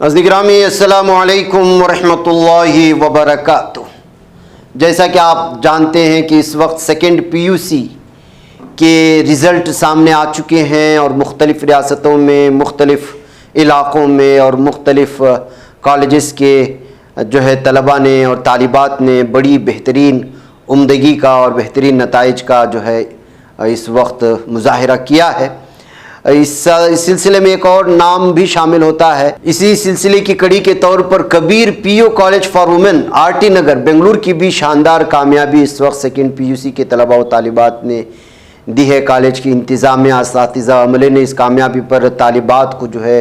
नाज़रीन अस्सलामु अलैकुम वरहमतुल्लाहि वबरकातुह। जैसा कि आप जानते हैं कि इस वक्त सेकेंड पीयूसी के रिज़ल्ट सामने आ चुके हैं और मुख्तलिफ़ रियासतों में, मुख्तलिफ़ इलाक़ों में और मुख्तलिफ़ कॉलेजेस के जो है तलबा ने और तालिबात ने बड़ी बेहतरीन उम्दगी का और बेहतरीन नताइज का जो है इस वक्त मुज़ाहिरा किया है। इस सिलसिले में एक और नाम भी शामिल होता है। इसी सिलसिले की कड़ी के तौर पर Kabir PO college for women RT Nagar Bengaluru की भी शानदार कामयाबी इस वक्त सेकेंड पीयूसी के तलबा व तालिबात ने दी है। कॉलेज की इंतज़ामिया, असातिज़ा, अमले ने इस कामयाबी पर तालिबात को जो है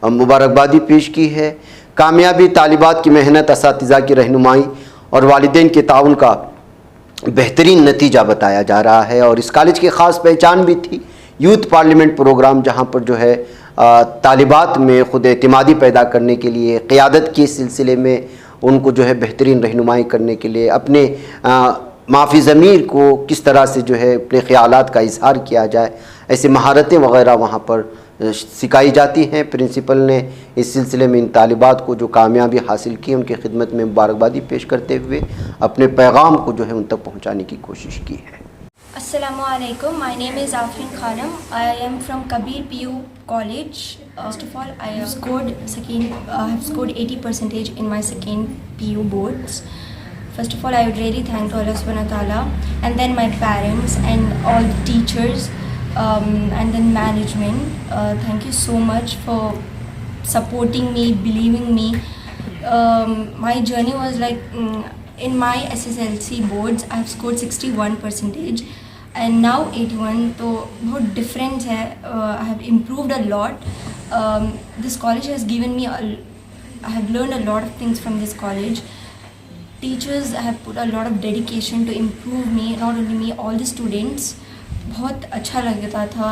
मुबारकबादी पेश की है। कामयाबी तालिबात की मेहनत, असातिज़ा की रहनुमाई और वालिदैन के ताउन का बेहतरीन नतीजा बताया जा रहा है। और इस कॉलेज की ख़ास पहचान भी थी यूथ पार्लियामेंट प्रोग्राम, जहाँ पर जो है तालिबात में ख़ुद एतमादी पैदा करने के लिए, क़ियादत के सिलसिले में उनको जो है बेहतरीन रहनुमाई करने के लिए अपने माफ़ी ज़मीर को किस तरह से जो है अपने ख़यालात का इजहार किया जाए, ऐसी महारतें वग़ैरह वहाँ पर सिखाई जाती हैं। प्रिंसिपल ने इस सिलसिले में इन तालिबात को जो कामयाबी हासिल की, उनकी खिदमत में मुबारकबादी पेश करते हुए अपने पैगाम को जो है उन तक पहुँचाने की कोशिश की है। Assalamualaikum. My name is Afrin Khanam. I am from Kabir PU College. First of all, I have scored 80% in my second PU boards. First of all, I would really thank Allah Subhanahu wa Taala, and then my parents and all the teachers, and then management. Thank you so much for supporting me, believing me. My journey was like in my SSLC boards, I have scored 61%. And now 81, तो बहुत difference है. I have improved a lot. This college has given me I have learned a lot of things from this college. Teachers have put a lot of dedication to improve me, not only me, all the students. बहुत अच्छा लगता था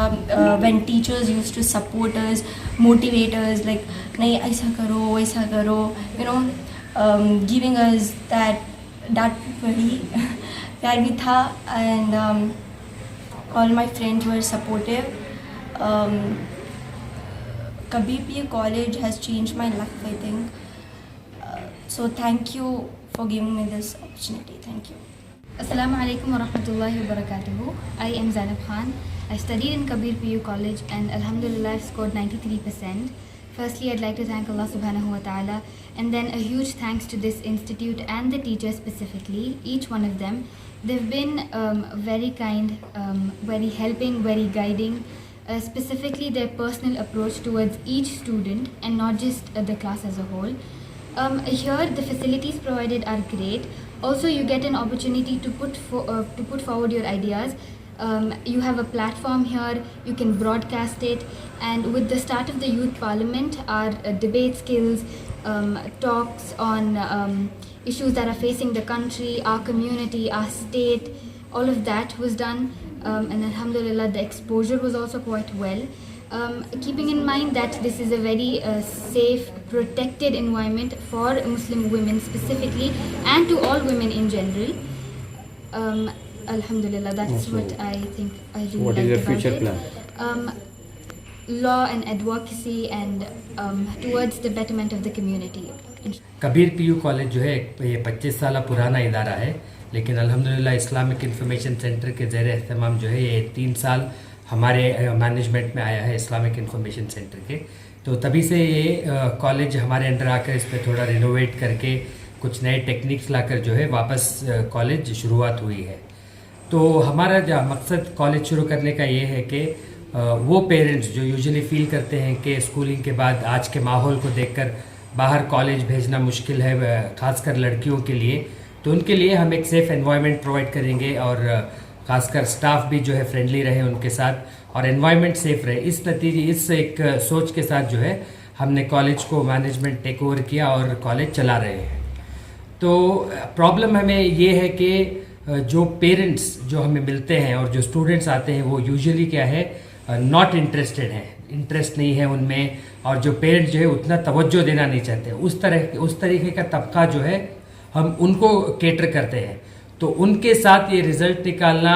when teachers used to support us, motivate us, like नहीं ऐसा करो वैसा करो, giving us that बड़ी प्यार भी था. And all my friends were supportive. Kabir PU College has changed my life, I think. So thank you for giving me this opportunity. Thank you. Assalamu alaikum wa rahmatullahi wa barakatuhu. I am Zainab Khan. I studied in Kabir PU College and alhamdulillah I've scored 93%. Firstly, I'd like to thank Allah subhanahu wa ta'ala, and then a huge thanks to this institute and the teachers specifically, each one of them. They've been very kind, very helping, very guiding, specifically their personal approach towards each student and not just the class as a whole. Here, the facilities provided are great. Also, you get an opportunity to put forward your ideas. You have a platform here, you can broadcast it, and with the start of the youth parliament, our debate skills, talks on issues that are facing the country, our community, our state, all of that was done, and alhamdulillah the exposure was also quite well. Keeping in mind that this is a very safe, protected environment for Muslim women specifically and to all women in general. Alhamdulillah, that's what I think I really what liked is your about future it. plan? Law and advocacy and towards the betterment of the community. Kabir PU college जो है ये 25 साल पुराना इदारा है, लेकिन अल्हम्दुलिल्लाह Islamic information centre के ज़ेर एहतमाम जो है ये 3 साल हमारे मैनेजमेंट में आया है इस्लामिक इंफॉर्मेशन सेंटर के। तो तभी से ये कॉलेज हमारे अंडर आकर इस पर थोड़ा रिनोवेट करके कुछ नए टेक्निक्स लाकर जो है वापस कॉलेज शुरुआत हुई है। तो हमारा जो मकसद कॉलेज शुरू करने का ये है कि वो पेरेंट्स जो यूजुअली फील करते हैं कि स्कूलिंग के बाद आज के माहौल को देखकर बाहर कॉलेज भेजना मुश्किल है, ख़ासकर लड़कियों के लिए, तो उनके लिए हम एक सेफ़ एनवायरनमेंट प्रोवाइड करेंगे और ख़ासकर स्टाफ भी जो है फ्रेंडली रहे उनके साथ और एनवायरनमेंट सेफ़ रहे। इस एक सोच के साथ जो है हमने कॉलेज को मैनेजमेंट टेक ओवर किया और कॉलेज चला रहे हैं। तो प्रॉब्लम हमें ये है कि जो पेरेंट्स जो हमें मिलते हैं और जो स्टूडेंट्स आते हैं वो यूजुअली क्या है नॉट इंटरेस्टेड हैं, इंटरेस्ट नहीं है उनमें, और जो पेरेंट्स जो है उतना तवज्जो देना नहीं चाहते। उस तरीके का तबका जो है हम उनको केटर करते हैं। तो उनके साथ ये रिज़ल्ट निकालना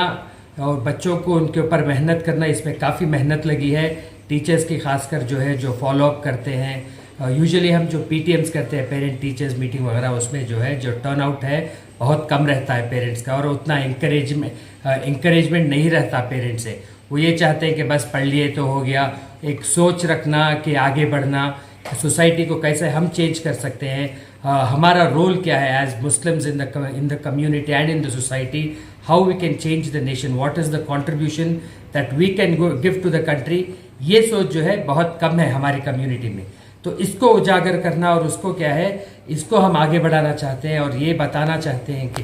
और बच्चों को उनके ऊपर मेहनत करना, इसमें काफ़ी मेहनत लगी है। टीचर्स की खासकर जो है जो फॉलोअप करते हैं, यूजुअली हम जो पीटीएम्स करते हैं, पेरेंट टीचर्स मीटिंग वगैरह, उसमें जो है जो टर्न आउट है बहुत कम रहता है पेरेंट्स का, और उतना इंकरेजमेंट नहीं रहता पेरेंट्स से। वो ये चाहते हैं कि बस पढ़ लिए तो हो गया। एक सोच रखना कि आगे बढ़ना, सोसाइटी को कैसे हम चेंज कर सकते हैं, हमारा रोल क्या है as Muslims in the community and in the society, how we can change the nation, what is the contribution that we can give to the country, ये सोच जो है बहुत कम है हमारी कम्युनिटी में। तो इसको उजागर करना और उसको क्या है, इसको हम आगे बढ़ाना चाहते हैं और ये बताना चाहते हैं कि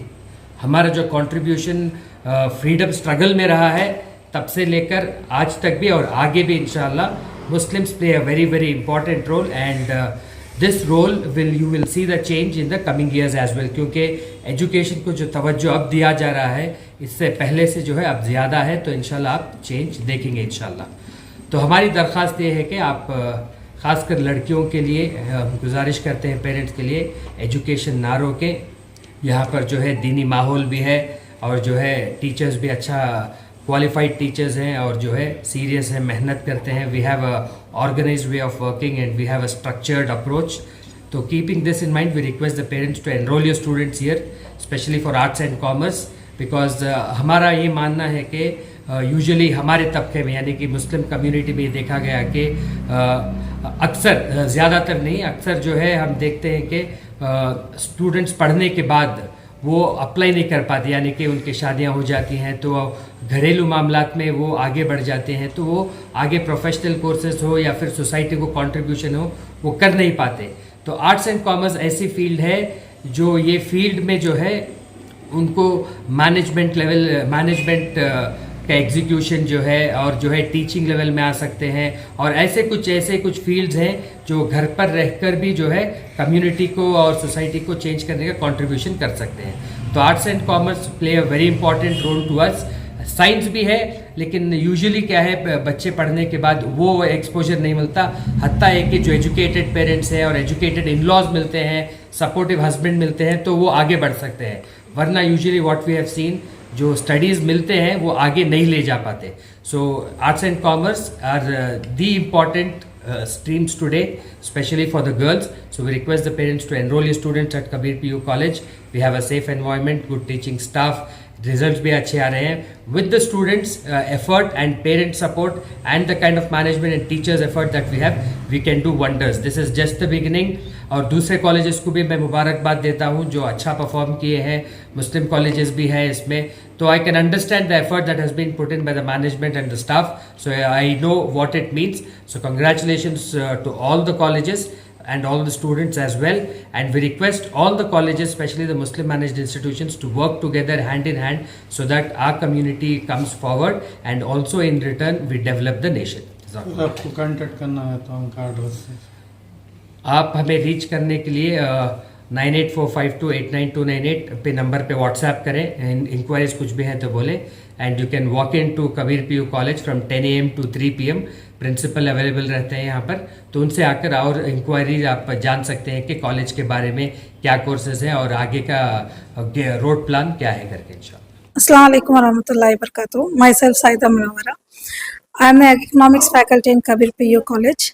हमारा जो कंट्रीब्यूशन फ्रीडम स्ट्रगल में रहा है तब से लेकर आज तक भी और आगे भी इंशाल्लाह, Muslims play a very very important role, and this role you will see the change in the coming years as well, क्योंकि एजुकेशन को जो तवज्जो अब दिया जा रहा है इससे पहले से जो है अब ज़्यादा है, तो इंशाल्लाह आप चेंज देखेंगे इंशाल्लाह। तो हमारी दरख्वास्त ये है कि आप ख़ासकर लड़कियों के लिए गुजारिश करते हैं पेरेंट्स के लिए, एजुकेशन ना रोकें। यहाँ पर जो है दीनी माहौल भी है और जो है टीचर्स भी अच्छा क्वालिफाइड टीचर्स हैं और जो है सीरियस हैं, मेहनत करते हैं। We have a organised way of working and we have a structured approach. तो keeping this in mind, we request the parents to enrol your students here, specially for arts and commerce, because हमारा ये मानना है कि usually हमारे तबके में यानी कि मुस्लिम कम्युनिटी में ये देखा गया कि अक्सर, ज़्यादातर नहीं, अक्सर जो है हम देखते हैं कि स्टूडेंट्स पढ़ने के बाद वो अप्लाई नहीं कर पाते, यानी कि उनकी शादियां हो जाती हैं तो घरेलू मामलात में वो आगे बढ़ जाते हैं, तो वो आगे प्रोफेशनल कोर्सेज हो या फिर सोसाइटी को कंट्रीब्यूशन हो वो कर नहीं पाते। तो आर्ट्स एंड कॉमर्स ऐसी फील्ड है जो ये फील्ड में जो है उनको मैनेजमेंट का एग्जीक्यूशन जो है और जो है टीचिंग लेवल में आ सकते हैं, और ऐसे कुछ फील्ड्स हैं जो घर पर रहकर भी जो है कम्युनिटी को और सोसाइटी को चेंज करने का कंट्रीब्यूशन कर सकते हैं। तो arts and commerce play a very important role to us. Science भी है, लेकिन यूजुअली क्या है, बच्चे पढ़ने के बाद वो एक्सपोजर नहीं मिलता, हत्ता है कि जो एजुकेटेड पेरेंट्स हैं और एजुकेटेड इन लॉज मिलते हैं, सपोर्टिव हस्बैंड मिलते हैं, तो वो आगे बढ़ सकते हैं। वरना usually what we have seen, जो स्टडीज़ मिलते हैं वो आगे नहीं ले जा पाते। So arts and commerce are the important streams today, especially for the girls. So we request the parents to enroll your students at Kabir PU College. We have a safe environment, good teaching staff, results भी अच्छे आ रहे हैं। With the students effort and parent support and the kind of management and teachers effort that we have, we can do wonders. This is just the beginning. और दूसरे colleges को भी मैं मुबारकबाद देता हूँ जो अच्छा परफॉर्म किए हैं, मुस्लिम कॉलेजेस भी हैं इसमें, तो I can understand the effort that has been put in by the management and the staff, so I know what it means. So congratulations to all the colleges and all the students as well, and we request all the colleges, especially the Muslim managed institutions, to work together hand in hand so that our community comes forward and also in return we develop the nation. आपको contact करना है तो उनका address है। आप हमें reach करने के लिए 9845289298 पे नंबर पे व्हाट्सएप करें, इंक्वायरीज कुछ भी हैं तो बोलें, and you can walk in to Kabir PU college from 10 AM to 3 PM। Principal available रहते हैं यहाँ पर, तो उनसे आकर और इंक्वायरीज आप जान सकते हैं कि कॉलेज के बारे में क्या कोर्सेज हैं और आगे का रोड प्लान क्या है करके इंशाल्लाह। Assalamu alaikum warahmatullahi wabarakatuh. Myself Saida Munawara. I am an economics faculty in Kabir PU College.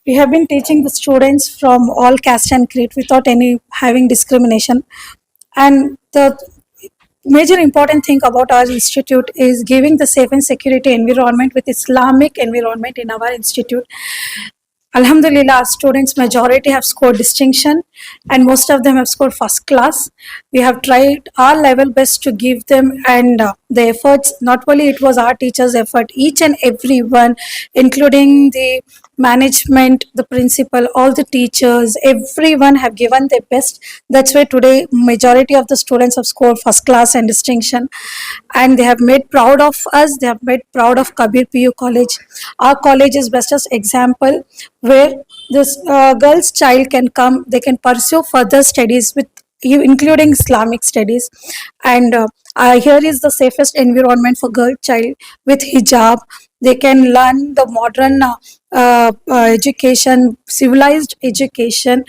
We have been teaching the students from all caste and creed without any having discrimination. And the major important thing about our institute is giving the safe and security environment with Islamic environment in our institute. Alhamdulillah, our students majority have scored distinction and most of them have scored first class. We have tried our level best to give them, and the efforts, not only it was our teachers' effort, each and every one, including the management, the principal, all the teachers, everyone have given their best. That's why today majority of the students have scored first class and distinction, and they have made proud of us. They have made proud of Kabir PU College. Our college is best as example where this girl's child can come, they can pursue further studies with including Islamic studies, and here is the safest environment for girl child with hijab. They can learn the modern education, civilized education,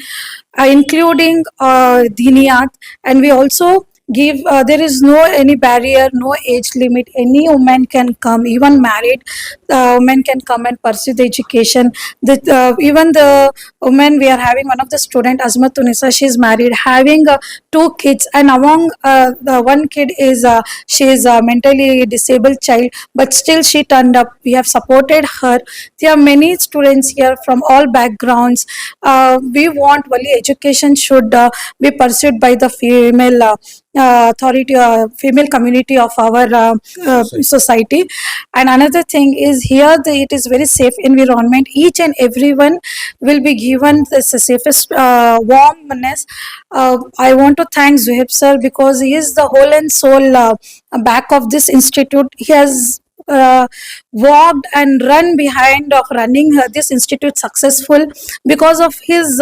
including diniyat, and we also give there is no any barrier, no age limit, any woman can come, even married women can come and pursue the education. Even the woman, we are having one of the student, Azmat Tunisa, she is married, having two kids, and among the one kid is she is a mentally disabled child, but still she turned up. We have supported her. There are many students here from all backgrounds. We want only education should be pursued by the female authority, female community of our society. And another thing is here it is very safe environment. Each and everyone will be given the safest warmness. I want to thank Zuhaib sir because he is the whole and soul back of this institute. He has walked and run behind of running this institute successful. Because of his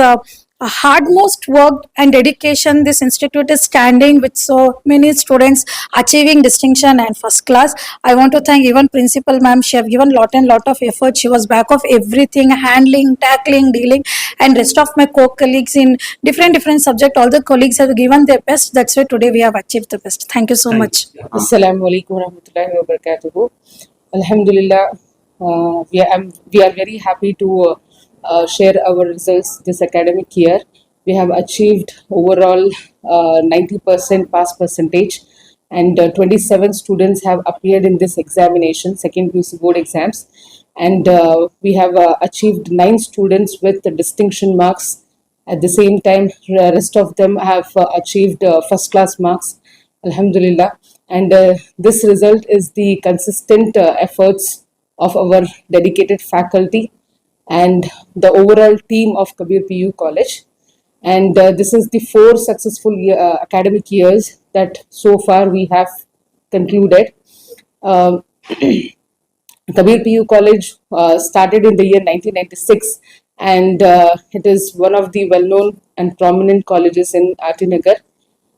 hardmost work and dedication, this institute is standing with so many students achieving distinction and first class. I want to thank even principal ma'am. She have given lot and lot of effort. She was back of everything, handling, tackling, dealing, and rest of my co-colleagues in different subject. All the colleagues have given their best. That's why today we have achieved the best. Thank you so much. Assalamu alaikum warahmatullahi wabarakatuh. Alhamdulillah, we are very happy to share our results this academic year. We have achieved overall 90% pass percentage, and 27 students have appeared in this examination, second PUC board exams, and we have achieved 9 students with the distinction marks. At the same time, rest of them have achieved first class marks. Alhamdulillah. And this result is the consistent efforts of our dedicated faculty and the overall team of Kabir PU College. And this is the 4 successful academic years that so far we have concluded. Kabir PU College started in the year 1996, and it is one of the well-known and prominent colleges in Atinagar.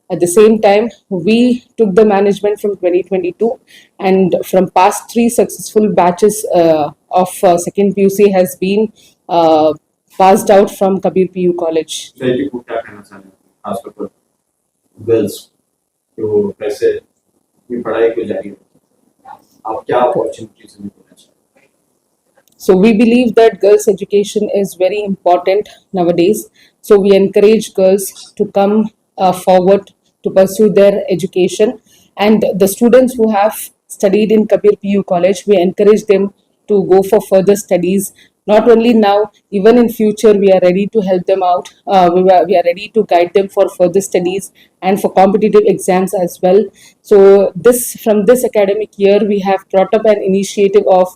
At the same time, we took the management from 2022, and from past 3 successful batches of second PUC has been passed out from Kabir PU College. को क्या कहना चाहेंगे खासतौर पर girls जो कैसे अपनी पढ़ाई को जारी रखें, आप क्या अपॉर्चुनिटीज में बोलना चाहेंगे? So we believe that girls' education is very important nowadays. So we encourage girls to come forward to pursue their education, and the students who have studied in Kabir PU College, we encourage them to go for further studies. Not only now, even in future, we are ready to help them out. We are ready to guide them for further studies and for competitive exams as well. So from this academic year, we have brought up an initiative of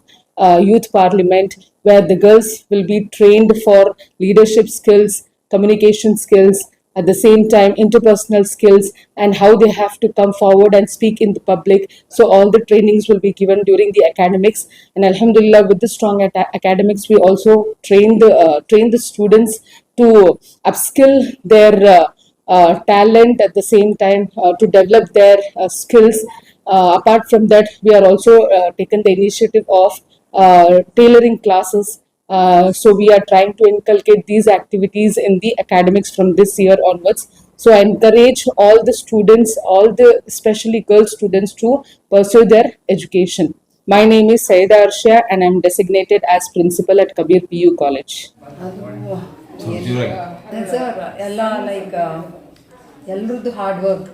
Youth Parliament, where the girls will be trained for leadership skills, communication skills, at the same time interpersonal skills, and how they have to come forward and speak in the public. So all the trainings will be given during the academics, and Alhamdulillah, with the strong academics, we also train the students to upskill their talent, at the same time to develop their skills. Apart from that, we are also taken the initiative of tailoring classes. So we are trying to inculcate these activities in the academics from this year onwards. So I encourage all the students, especially girl students, to pursue their education. My name is Saida Arshia, and I am designated as principal at Kabir PU College. Sir, ಎಲ್ಲರದ್ದು hard work,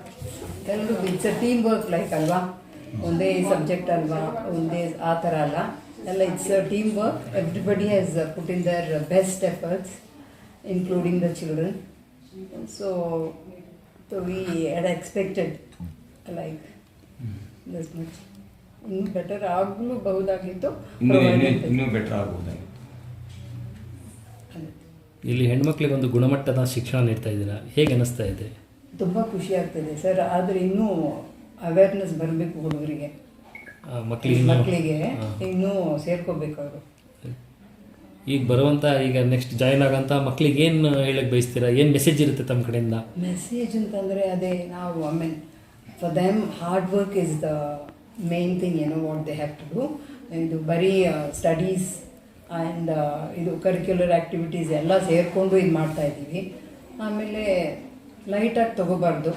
ಎಲ್ಲರದ್ದು it's a team work, like ಅಲ್ವಾ, ಒಂದೇ subject ಅಲ್ವಾ, ಒಂದೇ ಆ ಥರ ಅಲ್ಲ, ಎಲ್ಲ it's a team work. Everybody has put in their best efforts, including the children. So we had expected like this much. ಇನ್ನೂ ಬೆಟರ್ ಆಗಬಹುದಾಗಿತ್ತು, ಇನ್ನೂ ಬೆಟರ್ ಆಗಬಹುದಾಗಿತ್ತು. ಇಲ್ಲಿ ಹೆಣ್ಮಕ್ಳಿಗೆ ಒಂದು ಗುಣಮಟ್ಟದ ಶಿಕ್ಷಣ ನೀಡ್ತಾ ಇದ್ದೀರಾ, ಹೇಗೆ ಅನಿಸ್ತಾ ಇದೆ? ತುಂಬ ಖುಷಿ ಆಗ್ತದೆ ಸರ್, ಆದರೆ ಇನ್ನೂ ಅವೇರ್ನೆಸ್ ಬರಬೇಕು ಹುಡುಗರಿಗೆ, ಮಕ್ಕಳಿಗೆ ಇನ್ನೂ ಸೇರ್ಕೋಬೇಕು ಅವರು. ಈಗ ಬರುವಂಥ, ಈಗ ನೆಕ್ಸ್ಟ್ ಜಾಯ್ನ್ ಆಗೋಂಥ ಮಕ್ಕಳಿಗೆ ಏನು ಹೇಳಕ್ಕೆ ಬಯಸ್ತೀರಾ? ಏನು ಮೆಸೇಜ್ ಇರುತ್ತೆ ತಮ್ಮ ಕಡೆಯಿಂದ? ಮೆಸೇಜ್ ಅಂತಂದರೆ ಅದೇ, ನಾವು I mean for them hard work is the main thing, what they have to do. ಇದು ಬರೀ ಸ್ಟಡೀಸ್ ಆ್ಯಂಡ್ ಇದು ಕರಿಕ್ಯುಲರ್ ಆ್ಯಕ್ಟಿವಿಟೀಸ್ ಎಲ್ಲ ಸೇರಿಕೊಂಡು ಇದು ಮಾಡ್ತಾಯಿದ್ದೀವಿ. ಆಮೇಲೆ ಲೈಟಾಗಿ ತೊಗೋಬಾರ್ದು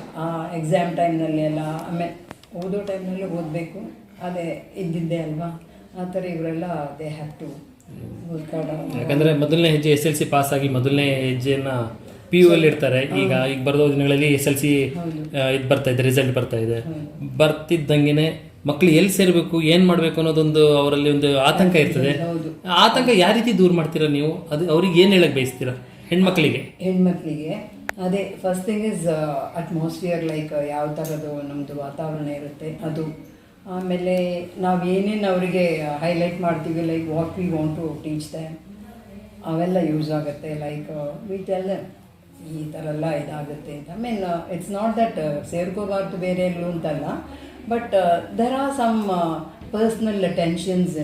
ಎಕ್ಸಾಮ್ ಟೈಮ್ನಲ್ಲಿ ಎಲ್ಲ, ಆಮೇಲೆ ಓದೋ ಟೈಮ್ನಲ್ಲಿ ಓದಬೇಕು, ಅದೇ ಇದ್ದಿದ್ದೆ ಅಲ್ವಾ. ಆ ಥರ ಇವರೆಲ್ಲ they have to work out. ಯಾಕಂದರೆ ಮೊದಲನೇ ಹೆಜ್ಜೆ SLC ಪಾಸ್ ಆಗಿ ಮೊದಲನೇ ಹೆಜ್ಜೆಯನ್ನು PU ಅಲ್ಲಿ ಇಡ್ತಾರೆ. ಈಗ ಬರೋ ದಿನಗಳಲ್ಲಿ SLC ಇದು ಬರ್ತಾ ಇದೆ, ರಿಸಲ್ಟ್ ಬರ್ತಾ ಇದೆ. ಬರ್ತಿದ್ದಂಗೆ ಮಕ್ಕಳು ಎಲ್ಲಿ ಸೇರಬೇಕು, ಏನು ಮಾಡಬೇಕು ಅನ್ನೋದೊಂದು ಅವರಲ್ಲಿ ಒಂದು ಆತಂಕ ಇರ್ತದೆ. ಆತಂಕ ಯಾವ ರೀತಿ ದೂರ ಮಾಡ್ತೀರಾ ನೀವು? ಅದು ಅವ್ರಿಗೆ ಏನು ಹೇಳಕ್ಕೆ ಬಯಸ್ತೀರಾ ಹೆಣ್ಮಕ್ಳಿಗೆ? ಅದೇ first thing is atmosphere, like ಯಾವ ಥರದ್ದು ನಮ್ಮದು ವಾತಾವರಣ ಇರುತ್ತೆ ಅದು. ಆಮೇಲೆ ನಾವು ಏನೇನು ಅವರಿಗೆ ಹೈಲೈಟ್ ಮಾಡ್ತೀವಿ, like what we want to teach them, ಅವೆಲ್ಲ ಯೂಸ್ ಆಗುತ್ತೆ. ಲೈಕ್ ವಿ ಟೆಲ್ ದೆಮ್ ಈ ಥರ ಎಲ್ಲ ಇದಾಗುತ್ತೆ ಅಂತ. I mean it's not that ಸೇರ್ಕೋಬಾರ್ದು ಬೇರೆ ಎಲ್ಲೂ ಅಂತಲ್ಲ, but there are some personal tensions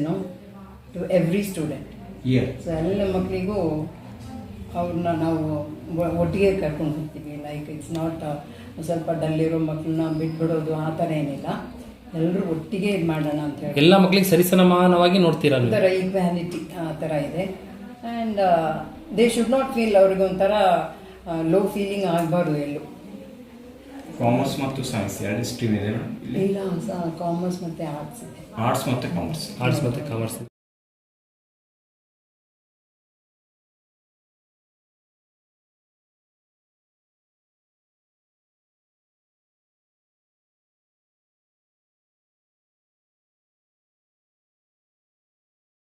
to every student. So ಎಲ್ಲ ಮಕ್ಕಳಿಗೂ ಅವ್ರನ್ನ ನಾವು ಒಟ್ಟಿಗೆ ಕರ್ಕೊಂಡು ಹೋಗ್ತೀವಿ. ಲೈಕ್ ಇಟ್ಸ್ ನಾಟ್ ಸ್ವಲ್ಪ ಡಲ್ಲಿರೋ ಮಕ್ಕಳನ್ನ ಬಿಟ್ಬಿಡೋದು ಆ ಥರ ಏನಿಲ್ಲ, ಎಲ್ಲರೂ ಒಟ್ಟಿಗೆ ಇದು ಮಾಡೋಣ ಅಂತ ಹೇಳಿ ಎಲ್ಲ ಮಕ್ಕಳಿಗೆ ಸರಿಸಮಾನವಾಗಿ ನೋಡ್ತೀರಾ? ಆ ಥರ ಈಕ್ವಾಲಿಟಿ ಆ ಥರ ಇದೆ. And they should not feel, ಅವ್ರಿಗೆ ಒಂಥರ ಲೋ ಫೀಲಿಂಗ್ ಆಗಬಾರ್ದು ಎಲ್ಲೂ. ಕಾಮರ್ಸ್ ಮತ್ತು ಸೈನ್ಸ್ ಎರಡು ಸ್ಟ್ರೀಮ್ ಇದೆ ಇಲ್ಲ, ಕಾಮರ್ಸ್ ಮತ್ತು ಆರ್ಟ್ಸ್ ಇದೆ. ಆರ್ಟ್ಸ್ ಮತ್ತು ಕಾಮರ್ಸ್.